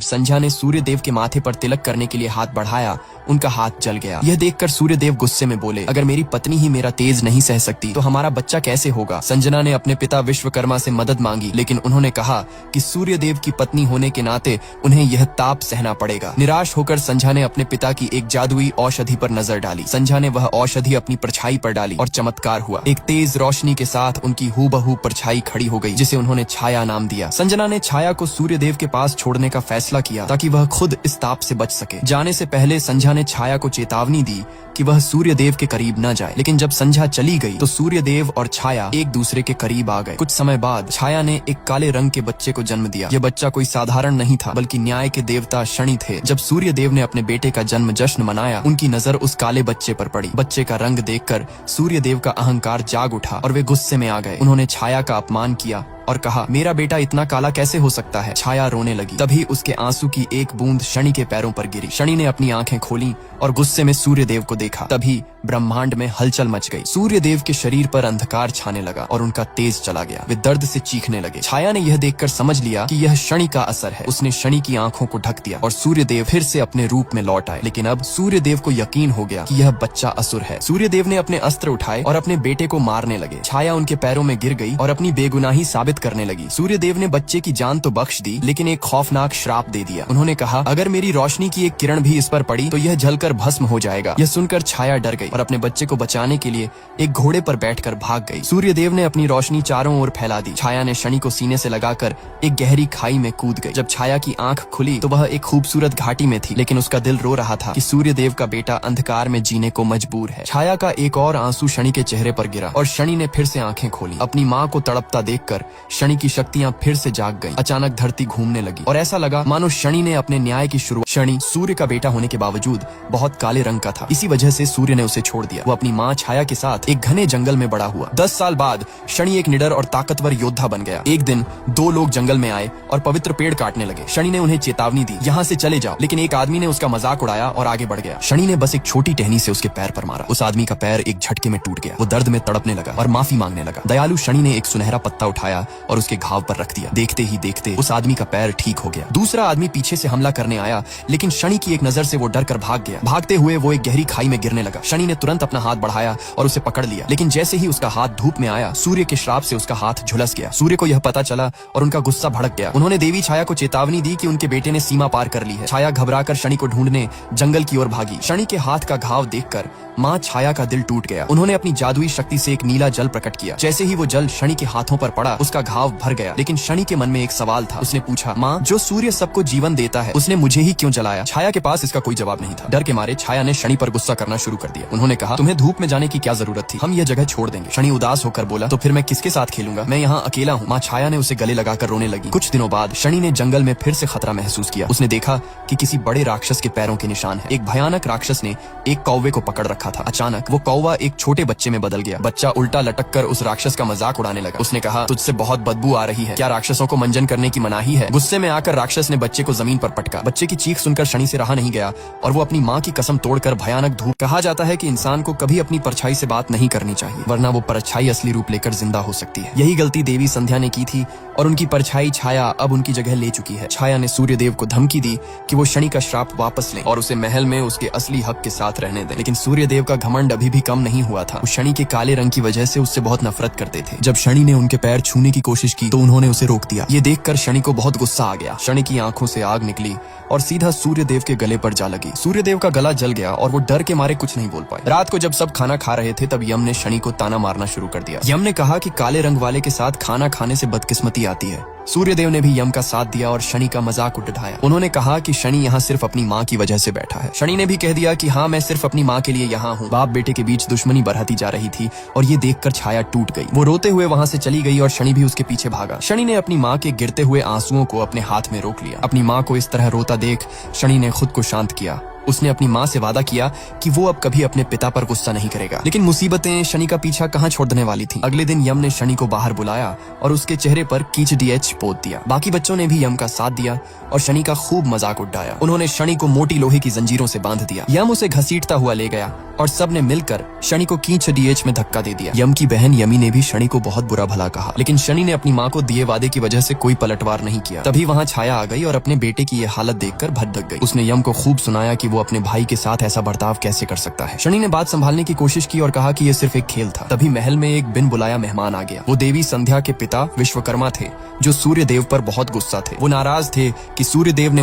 जब संध्या ने सूर्य देव के माथे पर तिलक करने के लिए हाथ बढ़ाया, उनका हाथ जल गया। यह देखकर सूर्य देव गुस्से में बोले, अगर मेरी पत्नी ही मेरा तेज नहीं सह सकती तो हमारा बच्चा कैसे होगा। संजना ने अपने पिता विश्वकर्मा से मदद मांगी, लेकिन उन्होंने कहा कि सूर्य देव की पत्नी होने के नाते उन्हें यह ताप सहना पड़ेगा। निराश होकर संध्या ने अपने पिता की एक जादुई औषधि पर नजर डाली। संध्या ने वह औषधि अपनी परछाई पर डाली और चमत्कार हुआ। एक तेज रोशनी के साथ उनकी हूबहू परछाई खड़ी हो गई, जिसे उन्होंने छाया नाम दिया। संजना ने छाया को सूर्य देव के पास छोड़ने का फैसला किया ताकि वह खुद इस ताप से बच सके। जाने से पहले संध्या ने छाया को चेतावनी दी कि वह सूर्य देव के करीब न जाए, लेकिन जब संध्या चली गई तो सूर्य देव और छाया एक दूसरे के करीब आ गए। कुछ समय बाद छाया ने एक काले रंग के बच्चे को जन्म दिया। यह बच्चा कोई साधारण नहीं था, बल्कि न्याय के देवता शनि थे। जब सूर्य देव ने अपने बेटे का जन्म जश्न मनाया, उनकी नजर उस काले बच्चे पर पड़ी। बच्चे का रंग देखकर सूर्य देव का अहंकार जाग उठा और वे गुस्से में आ गए। उन्होंने छाया का अपमान किया और कहा, मेरा बेटा इतना काला कैसे हो सकता है। छाया रोने लगी। तभी उसके आंसू की एक बूंद शनि के पैरों पर गिरी। शनि ने अपनी आंखें खोली और गुस्से में सूर्य देव को देखा। तभी ब्रह्मांड में हलचल मच गई। सूर्य देव के शरीर पर अंधकार छाने लगा और उनका तेज चला गया। वे दर्द से चीखने लगे। छाया ने यह देखकर समझ लिया कि यह शनि का असर है। उसने शनि की आंखों को ढक दिया और सूर्य देव फिर से अपने रूप में लौट आए। लेकिन अब सूर्य देव को यकीन हो गया कि यह बच्चा असुर है। सूर्य देव ने अपने अस्त्र उठाए और अपने बेटे को मारने लगे। छाया उनके पैरों में गिर गई और अपनी बेगुनाही साबित करने लगी। सूर्य देव ने बच्चे की जान तो बख्श दी, लेकिन एक खौफनाक श्राप दे दिया। उन्होंने कहा, अगर मेरी रोशनी की एक किरण भी इस पर पड़ी तो यह जलकर भस्म हो जाएगा। यह सुनकर छाया डर गई और अपने बच्चे को बचाने के लिए एक घोड़े पर बैठकर भाग गई। सूर्य देव ने अपनी रोशनी चारों ओर फैला दी। छाया ने शनि को सीने से लगाकर एक गहरी खाई में कूद गई। जब छाया की आंख खुली तो वह एक खूबसूरत घाटी में थी, लेकिन उसका दिल रो रहा था कि सूर्य देव का बेटा अंधकार में जीने को मजबूर है। छाया का एक और आंसू शनि के चेहरे पर गिरा और शनि ने फिर से आंखें खोली। अपनी माँ को तड़पता देखकर शनि की शक्तियाँ फिर से जाग गई। अचानक धरती घूमने लगी और ऐसा लगा मानो शनि ने अपने न्याय की शुरुआत। शनि सूर्य का बेटा होने के बावजूद बहुत काले रंग का था। इसी वजह से सूर्य ने उसे छोड़ दिया। वो अपनी माँ छाया के साथ एक घने जंगल में बड़ा हुआ। 10 साल बाद शनि एक निडर और ताकतवर योद्धा बन गया। एक दिन 2 लोग जंगल में आए और पवित्र पेड़ काटने लगे। शनि ने उन्हें चेतावनी दी, यहाँ से चले जाओ, लेकिन एक आदमी ने उसका मजाक उड़ाया और आगे बढ़ गया। शनि ने बस एक छोटी टहनी से उसके पैर पर मारा। उस आदमी का पैर एक झटके में टूट गया। वो दर्द में तड़पने लगा और माफी मांगने लगा। दयालु शनि ने एक सुनहरा पत्ता उठाया और उसके घाव पर रख दिया। देखते ही देखते उस आदमी का पैर ठीक हो गया। दूसरा आदमी पीछे से हमला करने आया, लेकिन शनि की एक नजर से वो डर कर भाग गया। भागते हुए वो एक गहरी खाई में गिरने लगा। शनि ने तुरंत अपना हाथ बढ़ाया और उसे पकड़ लिया, लेकिन जैसे ही उसका हाथ धूप में आया, सूर्य के श्राप से उसका हाथ झुलस गया। सूर्य को यह पता चला और उनका गुस्सा भड़क गया। उन्होंने देवी छाया को चेतावनी दी कि उनके बेटे ने सीमा पार कर ली है। छाया घबराकर शनि को ढूंढने जंगल की ओर भागी। शनि के हाथ का घाव देखकर माँ छाया का दिल टूट गया। उन्होंने अपनी जादुई शक्ति से एक नीला जल प्रकट किया। जैसे ही वो जल शनि के हाथों पर पड़ा, उसका घाव भर गया। लेकिन शनि के मन में एक सवाल था। उसने पूछा, माँ, जो सूर्य सबको जीवन देता है, उसने मुझे ही क्यों जलाया? छाया के पास इसका कोई जवाब नहीं था। डर के मारे छाया ने शनि पर गुस्सा करना शुरू कर दिया। उन्होंने कहा, तुम्हें धूप में जाने की क्या जरूरत थी? हम यह जगह छोड़ देंगे। शनि उदास होकर बोला, तो फिर मैं किसके साथ खेलूंगा? मैं यहाँ अकेला हूँ। माँ छाया ने उसे गले लगाकर रोने लगी। कुछ दिनों बाद शनि ने जंगल में फिर से खतरा महसूस किया। उसने देखा कि किसी बड़े राक्षस के पैरों के निशान है। एक भयानक राक्षस ने एक कौवे को पकड़ रखा था। अचानक वो कौवा एक छोटे बच्चे में बदल गया। बच्चा उल्टा लटक कर उस राक्षस का मजाक उड़ाने लगा। उसने कहा, तुझसे बहुत बदबू आ रही है। क्या राक्षसों को मंजन करने की मनाही है? गुस्से में आकर राक्षस ने बच्चे को जमीन पर पटका। बच्चे की चीख सुनकर शनि से रहा नहीं गया और वो अपनी माँ की कसम तोड़कर भयानक धूप। कहा जाता है कि इंसान को कभी अपनी परछाई से बात नहीं करनी चाहिए, वरना वो परछाई असली रूप लेकर जिंदा हो सकती है। यही गलती देवी संध्या ने की थी और उनकी परछाई छाया अब उनकी जगह ले चुकी है। छाया ने सूर्य देव को धमकी दी कि वो शनि का श्राप वापस लें और उसे महल में उसके असली हक के साथ रहने दें। लेकिन सूर्य देव का घमंड अभी भी कम नहीं हुआ था। वो शनि के काले रंग की वजह से उससे बहुत नफरत करते थे। जब शनि ने उनके पैर छूने की कोशिश की तो उन्होंने उसे रोक दिया। ये देखकर शनि को बहुत गुस्सा आ गया। शनि की आंखों से आग निकली और सीधा सूर्य देव के गले पर जा लगी। सूर्य देव का गला जल गया और वो डर के मारे कुछ नहीं बोल पाए। रात को जब सब खाना खा रहे थे तब यम ने शनि को ताना मारना शुरू कर दिया। यम ने कहा कि काले रंग वाले के साथ खाना खाने से बदकिस्मती आती है। सूर्य देव ने भी यम का साथ दिया और शनि का मजाक उठाया। उन्होंने कहा कि शनि यहाँ सिर्फ अपनी माँ की वजह से बैठा है। शनि ने भी कह दिया कि हाँ, मैं सिर्फ अपनी माँ के लिए यहाँ हूँ। बाप बेटे के बीच दुश्मनी बढ़ती जा रही थी और ये देखकर छाया टूट गई। वो रोते हुए वहाँ से चली गई और शनि भी उसके पीछे भागा। शनि ने अपनी माँ के गिरते हुए आंसुओं को अपने हाथ में रोक लिया। अपनी माँ को इस तरह रोता देख शनि ने खुद को शांत किया। उसने अपनी माँ से वादा किया कि वो अब कभी अपने पिता पर गुस्सा नहीं करेगा। लेकिन मुसीबतें शनि का पीछा कहाँ छोड़ने वाली थी। अगले दिन यम ने शनि को बाहर बुलाया और उसके चेहरे पर कीचडीएच पोत दिया। बाकी बच्चों ने भी यम का साथ दिया और शनि का खूब मजाक उड़ाया। उन्होंने शनि को मोटी लोहे की जंजीरों से बांध दिया। यम उसे घसीटता हुआ ले गया और सबने मिलकर शनि को कीचडीएच में धक्का दे दिया। यम की बहन यमी ने भी शनि को बहुत बुरा भला कहा, लेकिन शनि ने अपनी माँ को दिए वादे की वजह से कोई पलटवार नहीं किया। तभी वहाँ छाया आ गई और अपने बेटे की ये हालत देखकर भड़क गई। उसने यम को खूब सुनाया कि वो अपने भाई के साथ ऐसा बर्ताव कैसे कर सकता है। शनि ने बात संभालने की कोशिश की और कहा कि ये सिर्फ एक खेल था। तभी महल में एक बिन बुलाया मेहमान आ गया। वो देवी संध्या के पिता विश्वकर्मा थे, जो सूर्य देव पर बहुत गुस्सा थे। वो नाराज थे कि सूर्य देव ने